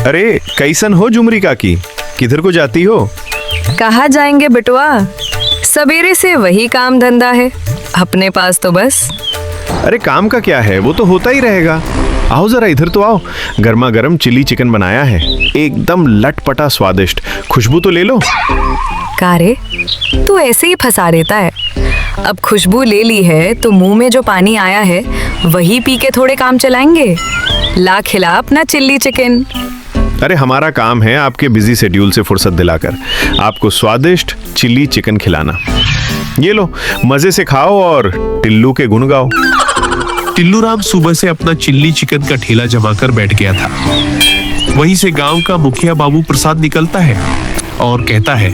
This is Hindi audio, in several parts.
अरे कैसन हो झुमरी काकी, किधर को जाती हो? कहाँ जाएंगे बिटुआ, सवेरे से वही काम धंधा है अपने पास तो बस। अरे काम का क्या है, वो तो होता ही रहेगा। आओ जरा इधर तो आओ, गर्मा गर्म चिली चिकन बनाया है, एकदम लटपटा स्वादिष्ट। खुशबू तो ले लो। कारे तू ऐसे ही फंसा देता है। अब खुशबू ले ली है तो मुंह में जो पानी आया है वही पी के थोड़े काम चलाएंगे। ला खिला अपना चिल्ली चिकन। अरे हमारा काम है आपके बिजी शेड्यूल से फुर्सत दिलाकर आपको स्वादिष्ट चिली चिकन खिलाना। ये लो, मजे से खाओ और टिल्लू के गुण गाओ। टिल्लू राम सुबह से अपना चिल्ली चिकन का ठेला जमाकर बैठ गया था। वहीं से गांव का मुखिया बाबू प्रसाद निकलता है और कहता है,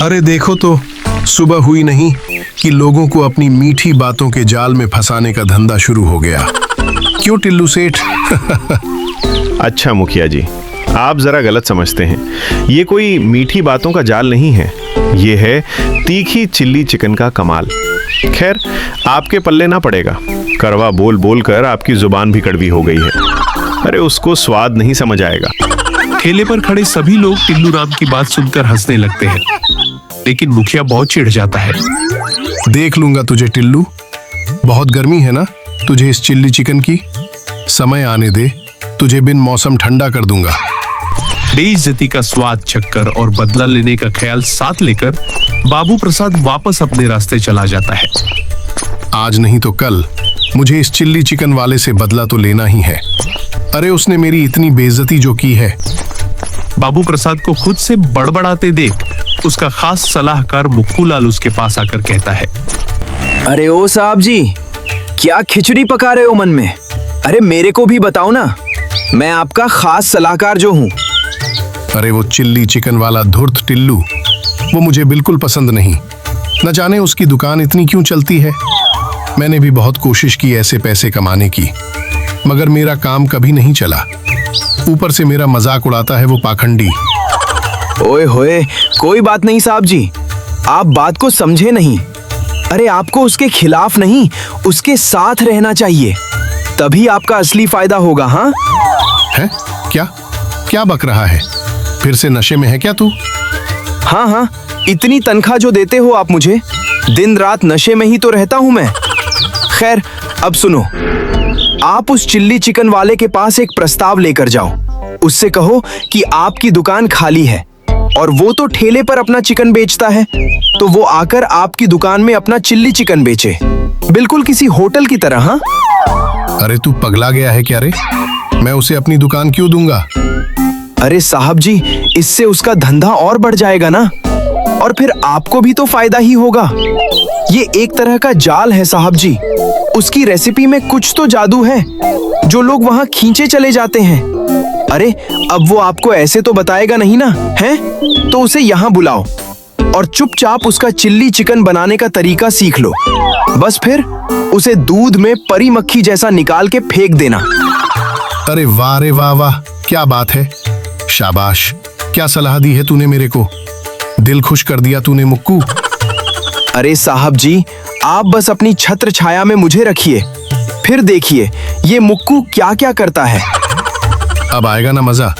अरे देखो तो, सुबह हुई नहीं कि लोगों को अपनी मीठी बातों के जाल में फंसाने का धंधा शुरू हो गया। क्यों टिल्लू सेठ? अच्छा मुखिया जी, आप जरा गलत समझते हैं। ये कोई मीठी बातों का जाल नहीं है, ये है तीखी चिल्ली चिकन का कमाल। खैर आपके पल्ले ना पड़ेगा, कड़वा बोल बोल कर आपकी जुबान भी कड़वी हो गई है। अरे उसको स्वाद नहीं समझ आएगा। ठेले पर खड़े सभी लोग टिल्लू राम की बात सुनकर हंसने लगते हैं, लेकिन मुखिया बहुत चिढ़ जाता है। देख लूंगा तुझे टिल्लू, बहुत गर्मी है ना तुझे इस चिल्ली चिकन की। समय आने दे, तुझे बिन मौसम ठंडा कर दूंगा। बेइज्जती का स्वाद चक्कर और बदला लेने का ख्याल साथ लेकर बाबू प्रसाद वापस अपने रास्ते चला जाता है। आज नहीं तो कल मुझे इस चिल्ली चिकन वाले से बदला तो लेना ही है। अरे उसने मेरी इतनी बेइज्जती जो की है। बाबू प्रसाद को खुद से बड़बड़ाते देख उसका खास सलाहकार मुक्कू लाल उसके पास आकर कहता है, अरे ओ साहब जी, क्या खिचड़ी पका रहे हो मन में? अरे मेरे को भी बताओ ना, मैं आपका खास सलाहकार जो हूँ। अरे वो चिल्ली चिकन वाला धूर्त टिल्लू, वो मुझे बिल्कुल पसंद नहीं। न जाने उसकी दुकान इतनी क्यों चलती है। मैंने भी बहुत कोशिश की ऐसे पैसे कमाने की, मगर मेरा काम कभी नहीं चला। ऊपर से मेरा मजाक उड़ाता है वो पाखंडी। ओए होए, कोई बात नहीं साहब जी, आप बात को समझे नहीं। अरे आपको उसके खिलाफ नहीं, उसके साथ रहना चाहिए, तभी आपका असली फायदा होगा। हाँ है? क्या क्या बक रहा है? फिर से नशे में है क्या तू? हाँ हाँ, इतनी तनख्वाह जो देते हो आप मुझे, दिन रात नशे में ही तो रहता हूं मैं। खैर अब सुनो, आप उस चिल्ली चिकन वाले के पास एक प्रस्ताव लेकर जाओ। उससे कहो कि आपकी दुकान खाली है और वो तो ठेले पर अपना चिकन बेचता है, तो वो आकर आपकी दुकान में अपना चिल्ली चिकन बेचे, बिल्कुल किसी होटल की तरह। हाँ? अरे तू पगला गया है क्या रे? मैं उसे अपनी दुकान क्यों दूंगा? अरे साहब जी, इससे उसका धंधा और बढ़ जाएगा ना, और फिर आपको भी तो फायदा ही होगा। ये एक तरह का जाल है साहब जी, उसकी रेसिपी में कुछ तो जादू है जो लोग वहां खींचे चले जाते हैं। अरे अब वो आपको ऐसे तो बताएगा नहीं ना, हैं? तो उसे यहाँ बुलाओ और चुपचाप उसका चिल्ली चिकन बनाने का तरीका सीख लो। बस फिर उसे दूध में परी मक्खी जैसा निकाल के फेंक देना। अरे वाह रे वाह वाह, क्या बात है, शाबाश। क्या सलाह दी है तूने मेरे को, दिल खुश कर दिया तूने मुक्कू। अरे साहब जी, आप बस अपनी छत्र छाया में मुझे रखिए, फिर देखिए ये मुक्कू क्या क्या करता है। अब आएगा ना मजा,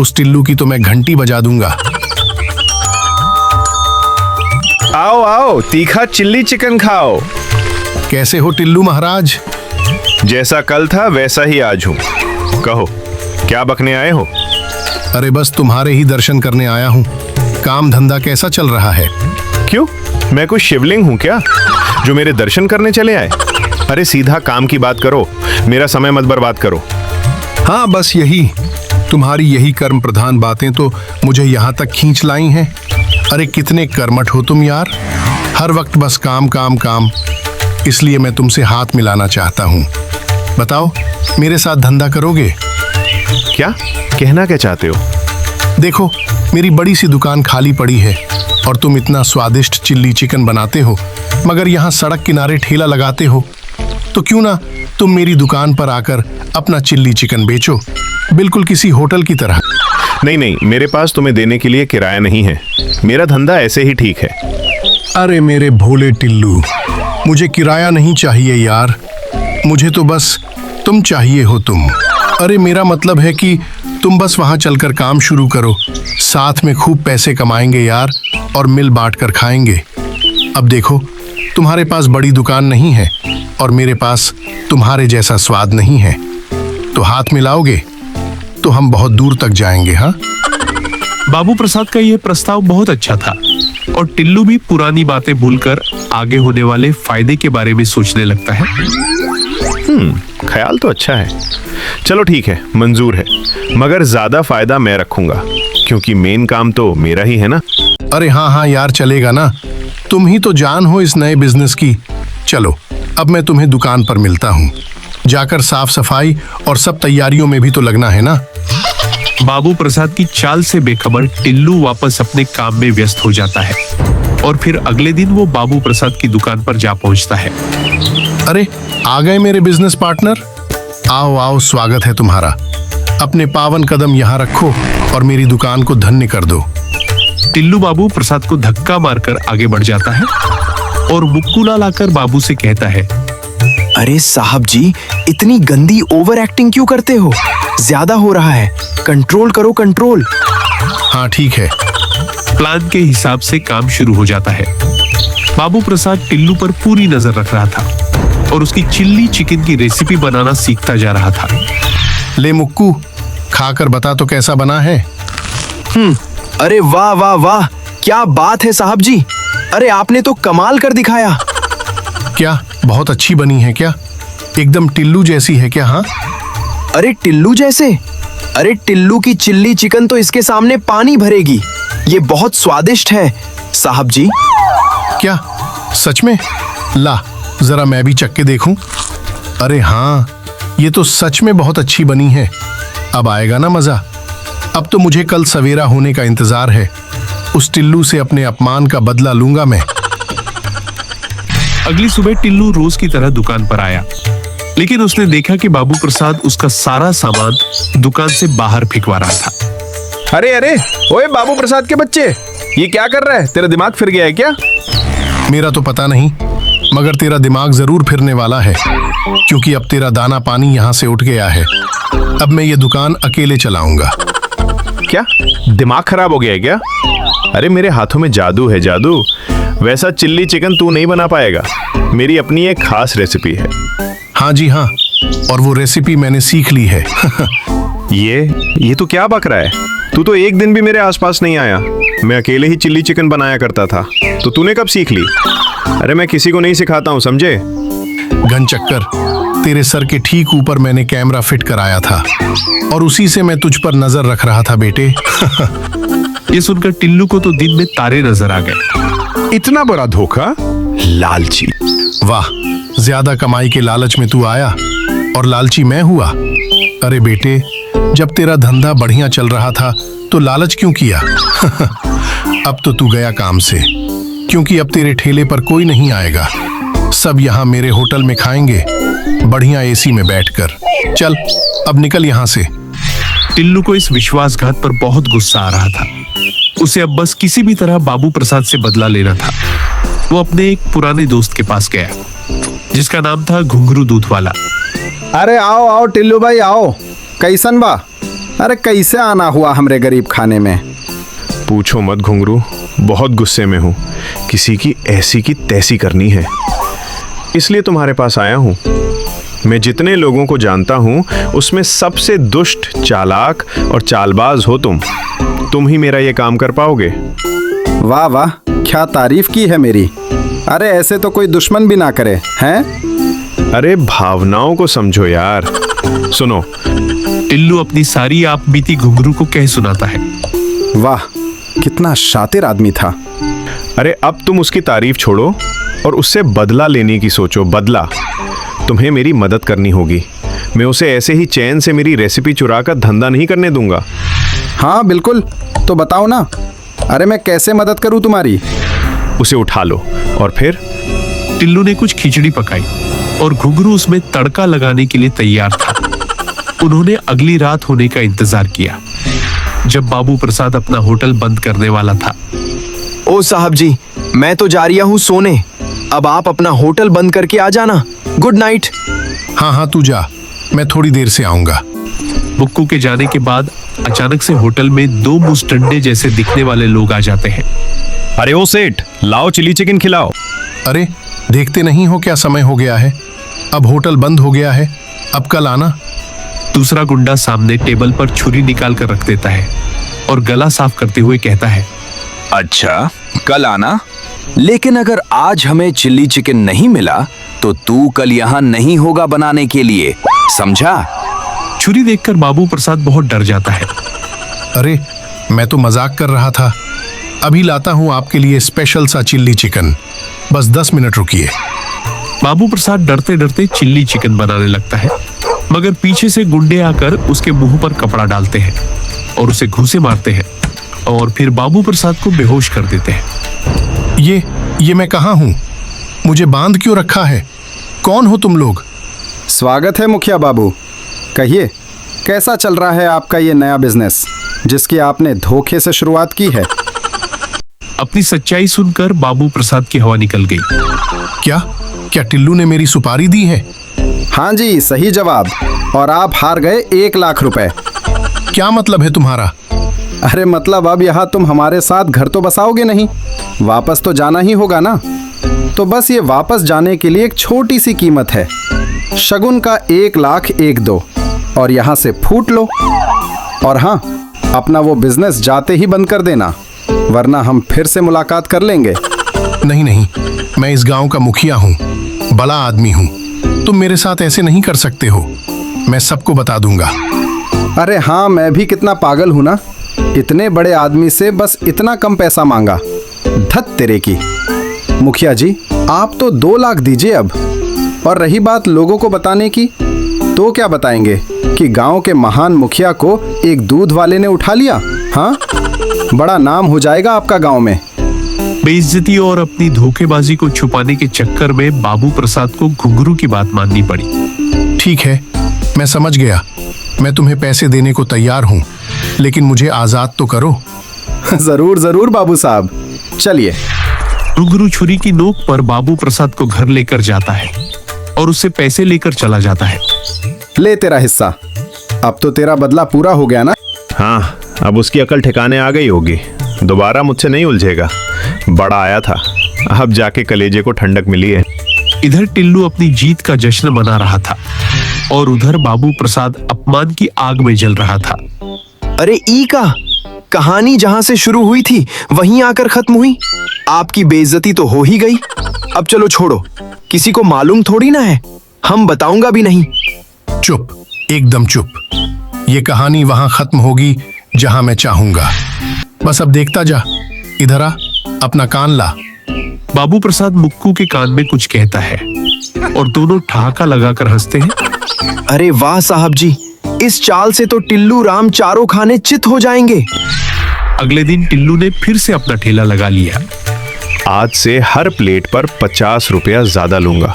उस टिल्लू की तो मैं घंटी बजा दूंगा। आओ आओ, तीखा चिल्ली चिकन खाओ। कैसे हो टिल्लू महाराज? जैसा कल था वैसा ही आज हूँ। कहो क्या बकने आए हो? अरे बस तुम्हारे ही दर्शन करने आया हूँ। काम धंधा कैसा चल रहा है? क्यों, मैं कोई शिवलिंग हूँ क्या जो मेरे दर्शन करने चले आए? अरे सीधा काम की बात करो, मेरा समय मत बर्बाद करो। हाँ बस यही, तुम्हारी यही कर्म प्रधान बातें तो मुझे यहाँ तक खींच लाई हैं। अरे कितने कर्मठ हो तुम यार, हर वक्त बस काम काम काम। इसलिए मैं तुमसे हाथ मिलाना चाहता हूँ। बताओ, मेरे साथ धंधा करोगे? क्या कहना क्या चाहते हो? देखो, मेरी बड़ी सी दुकान खाली पड़ी है और तुम इतना स्वादिष्ट चिल्ली चिकन बनाते हो, मगर यहाँ सड़क किनारे ठेला लगाते हो। तो क्यों ना तुम मेरी दुकान पर आकर अपना चिल्ली चिकन बेचो, बिल्कुल किसी होटल की तरह। नहीं नहीं, मेरे पास तुम्हें देने के लिए किराया नहीं है, मेरा धंधा ऐसे ही ठीक है। अरे मेरे भोले टिल्लू, मुझे किराया नहीं चाहिए यार, मुझे तो बस तुम चाहिए हो तुम। अरे मेरा मतलब है कि तुम बस वहां चलकर काम शुरू करो। साथ में खूब पैसे कमाएंगे यार, और मिल बांट कर खाएंगे। अब देखो, तुम्हारे पास बड़ी दुकान नहीं है और मेरे पास तुम्हारे जैसा स्वाद नहीं है, तो हाथ मिलाओगे तो हम बहुत दूर तक जाएंगे। हाँ, बाबू प्रसाद का यह प्रस्ताव बहुत अच्छा था और टिल्लू भी पुरानी बातें भूलकर आगे होने वाले फायदे के बारे में सोचने लगता है। ख्याल तो अच्छा है। चलो ठीक है, मंजूर है, मगर ज्यादा फायदा मैं रखूंगा क्योंकि मेन काम तो मेरा ही है ना। अरे हाँ हाँ यार, चलेगा ना, तुम ही तो जान हो इस नए बिजनेस की। चलो, अब मैं तुम्हें दुकान पर मिलता हूँ। जाकर साफ सफाई और सब तैयारियों में भी तो लगना है ना। बाबू प्रसाद की चाल से बेखबर टिल्लू वापस अपने काम में व्यस्त हो जाता है और फिर अगले दिन वो बाबू प्रसाद की दुकान पर जा पहुंचता है। अरे, आ गए मेरे बिजनेस पार्टनर। आओ आओ, स्वागत है तुम्हारा। अपने पावन कदम यहाँ रखो और मेरी दुकान को धन्य कर दो। टिल्लू बाबू प्रसाद को धक्का मारकर आगे बढ़ जाता है और मुक्कुला लाकर बाबू से कहता है, अरे साहब जी, इतनी गंदी ओवर एक्टिंग क्यों करते हो? ज्यादा हो रहा है, कंट्रोल करो कंट्रोल। हाँ ठीक है। प्लान के हिसाब से काम शुरू हो जाता है। बाबू प्रसाद टिल्लू पर पूरी नजर रख रहा था और उसकी चिल्ली चिकन की रेसिपी बनाना सीखता जा रहा था। ले मुक्कू, खाकर बता तो कैसा बना है। अरे वाह वाह वाह, क्या बात है साहब जी। अरे आपने तो कमाल कर दिखाया। क्या बहुत अच्छी बनी है क्या? एकदम टिल्लू जैसी है क्या? हाँ, अरे टिल्लू जैसे? अरे टिल्लू की चिल्ली चिकन तो इसके सामने पानी भरेगी। ये बहुत स्वादिष्ट है साहब जी। क्या सच में? ला जरा मैं भी चख के देखूं। अरे हाँ, ये तो सच में बहुत अच्छी बनी है। अब आएगा ना मजा। अब तो मुझे कल सवेरा होने का इंतजार है। उस टिल्लू से अपने अपमान का बदला लूंगा मैं। अगली सुबह टिल्लू रोज की तरह दुकान पर आया, लेकिन उसने देखा कि बाबू प्रसाद उसका सारा सामान दुकान से बाहर फेंकवा रहा था। अरे अरे, ओए बाबू प्रसाद के बच्चे, ये क्या कर रहा है? तेरा दिमाग फिर गया है क्या? मेरा तो पता नहीं, मगर तेरा दिमाग जरूर फिरने वाला है, क्योंकि अब तेरा दाना पानी यहाँ से उठ गया है। अब मैं ये दुकान अकेले चलाऊंगा। क्या दिमाग खराब हो गया है क्या? अरे मेरे हाथों में जादू है, जादू। वैसा चिल्ली चिकन तू नहीं बना पाएगा। मेरी अपनी एक खास रेसिपी है। हाँ जी हाँ, और वो रेसिपी मैंने सीख ली है। ये तू क्या बक रहा है? तू तो एक दिन भी मेरे आसपास नहीं आया। मैं अकेले ही चिल्ली चिकन बनाया करता था, तो तूने कब सीख ली? अरे मैं किसी को नहीं सिखाता हूँ, समझे? घन चक्कर, तेरे सर के ठीक ऊपर मैंने कैमरा फिट कराया था और उसी से मैं तुझ पर नजर रख रहा था बेटे। ये सुनकर टिल्लू को तो दिन में तारे नजर आ गए। इतना बड़ा धोखा, लालची। वाह, ज्यादा कमाई के लालच में तू आया और लालची मैं हुआ। अरे बेटे, जब तेरा धंधा बढ़िया चल रहा था तो लालच क्यों किया? अब तो तू गया काम से, क्योंकि अब तेरे ठेले पर कोई नहीं आएगा। सब यहाँ मेरे होटल में खाएंगे, बढ़िया एसी में बैठकर। चल अब निकल यहाँ से। टिल्लू को इस विश्वासघात पर बहुत गुस्सा आ रहा था। उसे अब बस किसी भी तरह बाबू प्रसाद से बदला लेना था। वो अपने एक पुराने दोस्त के पास गया, जिसका नाम था घुंघरू दूध वाला। अरे आओ आओ टिल्लू भाई आओ, कैसन बा? अरे कैसे आना हुआ हमरे गरीब खाने में? पूछो मत घुंघरू, बहुत गुस्से में हूँ। किसी की ऐसी की तैसी करनी है, इसलिए तुम्हारे पास आया हूँ। मैं जितने लोगों को जानता हूँ उसमें सबसे दुष्ट, चालाक और चालबाज हो तुम ही मेरा ये काम कर पाओगे। वाह वाह, क्या तारीफ की है मेरी। अरे ऐसे तो कोई दुश्मन भी ना करे हैं। अरे भावनाओं को समझो यार। सुनो, टिल्लू अपनी सारी आप बीती घुंघरू को कह सुनाता है। वाह, कितना शातिर आदमी था। अरे अब तुम उसकी तारीफ छोड़ो और उससे बदला लेने की सोचो। बदला तुम्हें मेरी मदद करनी होगी। मैं उसे ऐसे ही चैन से मेरी रेसिपी चुरा कर धंधा नहीं करने दूंगा। हाँ बिल्कुल, तो बताओ ना। अरे मैं कैसे मदद करूं तुम्हारी? उसे उठा लो और फिर? टिल्लू ने कुछ खिचड़ी पकाई और घुंघरू उसमें तड़का लगाने के लिए तैयार था। उन्होंने अगली रात होने का इंतजार किया, जब बाबू प्रसाद अपना होटल बंद करने वाला था। ओ साहब जी, मैं तो जा रहा हूँ सोने। अब आप अपना होटल बंद करके आ जाना। Good night. हाँ हाँ, तू जा, मैं थोड़ी देर से आऊंगा। बुक्कू के जाने के बाद अचानक से होटल में दो मुस्टंडे जैसे दिखने वाले लोग आ जाते हैं। अरे ओ सेठ, लाओ चिली चिकन खिलाओ। अरे देखते नहीं हो क्या समय हो गया है? अब होटल बंद हो गया है, अब कल आना। दूसरा गुंडा सामने टेबल पर छुरी निकाल कर रख देता है और गला साफ करते हुए कहता है, अच्छा कल आना, लेकिन अगर आज हमें चिल्ली चिकन नहीं मिला तो तू कल यहाँ नहीं होगा बनाने के लिए, समझा? छुरी देखकर बाबू प्रसाद बहुत डर जाता है। अरे मैं तो मजाक कर रहा था, अभी लाता हूँ आपके लिए स्पेशल सा चिल्ली चिकन, बस 10 मिनट रुकिए। बाबू प्रसाद डरते डरते चिल्ली चिकन बनाने लगता है, मगर पीछे से गुंडे आकर उसके मुंह पर कपड़ा डालते हैं और उसे घूंसे मारते हैं और फिर बाबू प्रसाद को बेहोश कर देते हैं। ये मैं कहाँ हूँ? मुझे बांध क्यों रखा है? कौन हो तुम लोग? स्वागत है मुखिया बाबू। कहिए, कैसा चल रहा है आपका ये नया बिजनेस जिसकी आपने धोखे से शुरुआत की है? अपनी सच्चाई सुनकर बाबू प्रसाद की हवा निकल गई। क्या टिल्लू ने मेरी सुपारी दी है? हाँ जी, सही जवाब। और आप हार गए 1 लाख रुपए। क्या मतलब है तुम्हारा? अरे मतलब अब यहाँ तुम हमारे साथ घर तो बसाओगे नहीं, वापस तो जाना ही होगा ना। तो बस ये वापस जाने के लिए एक छोटी सी कीमत है, शगुन का 1 लाख 1-2, और यहाँ से फूट लो। और हाँ, अपना वो बिजनेस जाते ही बंद कर देना, वरना हम फिर से मुलाकात कर लेंगे। नहीं, मैं इस गांव का मुखिया हूँ, बड़ा आदमी हूँ, तुम मेरे साथ ऐसे नहीं कर सकते हो, मैं सबको बता दूंगा। अरे हाँ, मैं भी कितना पागल हूँ ना, इतने बड़े आदमी से बस इतना कम पैसा मांगा। धत तेरे की। मुखिया जी, आप तो 2 लाख दीजिए अब। और रही बात लोगों को बताने की, तो क्या बताएंगे कि गांव के महान मुखिया को एक दूध वाले ने उठा लिया? हाँ, बड़ा नाम हो जाएगा आपका गांव में। बेइज्जती और अपनी धोखेबाजी को छुपाने के चक्कर में बाबू प्रसाद को घुंघरू की बात माननी पड़ी। ठीक है, मैं समझ गया, मैं तुम्हें पैसे देने को तैयार हूँ, लेकिन मुझे आजाद तो करो। जरूर जरूर बाबू साहब, चलिए। घुंघरू छुरी की नोक पर बाबू प्रसाद को घर लेकर जाता है और उससे पैसे लेकर चला जाता है। ले तेरा हिस्सा, अब तो तेरा बदला पूरा हो गया ना। हाँ, अब उसकी अकल ठिकाने आ गई होगी, दोबारा मुझसे नहीं उलझेगा। बड़ा आया था, अब जाके कलेजे को ठंडक मिली है। इधर टिल्लू अपनी जीत का जश्न मना रहा था और उधर बाबू प्रसाद अपमान की आग में जल रहा था। अरे ई का कहानी जहां से शुरू हुई थी वहीं आकर खत्म हुई। आपकी बेइज्जती तो हो ही गई, अब चलो छोड़ो, किसी को मालूम थोड़ी ना है, हम बताऊंगा भी नहीं। चुप, एकदम चुप। ये कहानी वहां खत्म होगी जहां मैं चाहूंगा, बस अब देखता जा। इधर आ, अपना कान ला। बाबू प्रसाद मुक्कू के कान में कुछ कहता है और दोनों ठहाका लगाकर हंसते हैं। अरे वाह साहब जी, इस चाल से तो टिल्लू राम चारों खाने चित हो जाएंगे। अगले दिन टिल्लू ने फिर से अपना ठेला लगा लिया। आज से हर प्लेट पर 50 रुपया ज्यादा लूंगा।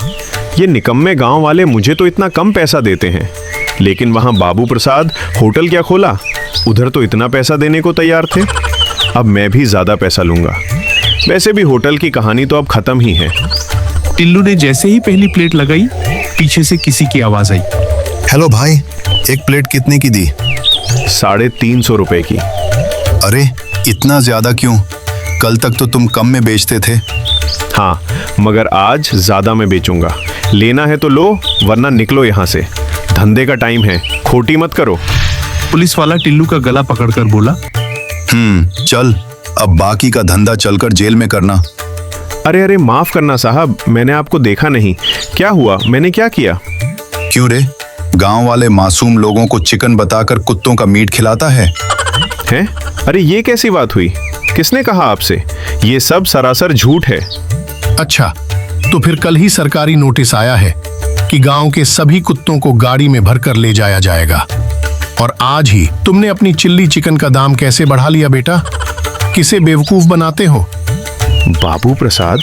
ये निकम्मे गांव वाले मुझे तो इतना कम पैसा देते हैं, लेकिन वहां बाबू प्रसाद होटल क्या खोला, उधर तो इतना पैसा देने को तैयार थे। अब मैं भी ज्यादा पैसा लूंगा। वैसे भी होटल की कहानी तो अब खत्म ही है। टिल्लू ने जैसे ही पहली प्लेट लगाई, पीछे से किसी की आवाज आई। हेलो भाई, एक प्लेट कितने की दी? 350 रुपए की। अरे इतना ज्यादा क्यों? कल तक तो तुम कम में बेचते थे। हाँ, मगर आज ज्यादा में बेचूंगा। लेना है तो लो, वरना निकलो यहाँ से। धंधे का टाइम है, खोटी मत करो। पुलिस वाला टिल्लू का गला पकड़कर बोला, चल, अब बाकी का धंधा चलकर जेल में करना। अरे माफ करना साहब, मैंने आपको देखा नहीं। क्या हुआ, मैंने क्या किया? क्यों रे, गांव वाले मासूम लोगों को चिकन बताकर कुत्तों का मीट खिलाता है? हैं? अरे ये कैसी बात हुई? किसने कहा आपसे? ये सब सरासर झूठ है। अच्छा, तो फिर कल ही सरकारी नोटिस आया है कि गांव के सभी कुत्तों को गाड़ी में भरकर ले जाया जाएगा। और आज ही तुमने अपनी चिल्ली चिकन का दाम कैसे बढ़ा लिया बेटा? किसे बेवकूफ बनाते हो? बाबू प्रसाद,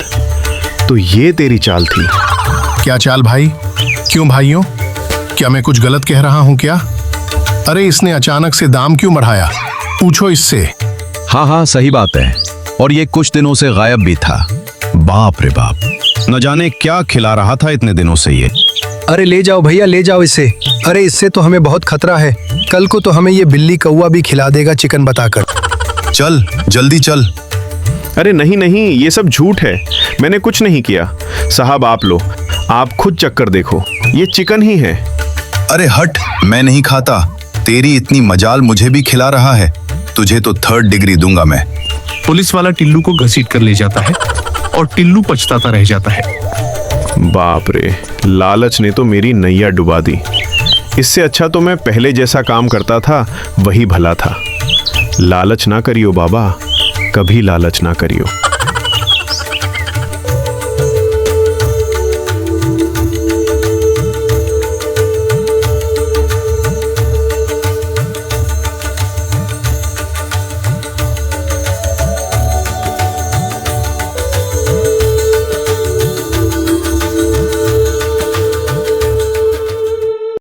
तो ये तेरी चाल थी? क्या चाल भाई? क्यों भाइयों, क्या मैं कुछ गलत कह रहा हूं क्या? अरे इसने अचानक से दाम क्यों बढ़ाया, पूछो इससे। हाँ, सही बात है। और ये कुछ दिनों से गायब भी था। बाप रे बाप, न जाने क्या खिला रहा था इतने दिनों से ये। अरे ले जाओ भैया, ले जाओ इसे। अरे इससे तो हमें बहुत खतरा है। कल को तो हमें ये बिल्ली कौवा भी खिला देगा चिकन बताकर। चल जल्दी चल। अरे नहीं नहीं, ये सब झूठ है, मैंने कुछ नहीं किया। साहब आप लो, आप खुद चक्कर देखो, ये चिकन ही है। अरे हट, मैं नहीं खाता। तेरी इतनी मजाल मुझे भी खिला रहा है। तुझे तो 3rd डिग्री दूंगा मैं। पुलिस वाला टिल्लू को घसीट कर ले जाता है और टिल्लू पछताता रह जाता है। बाप रे, लालच ने तो मेरी नैया डुबा दी। इससे अच्छा तो मैं पहले जैसा काम करता था वही भला था। लालच ना करियो बाबा, कभी लालच ना करियो।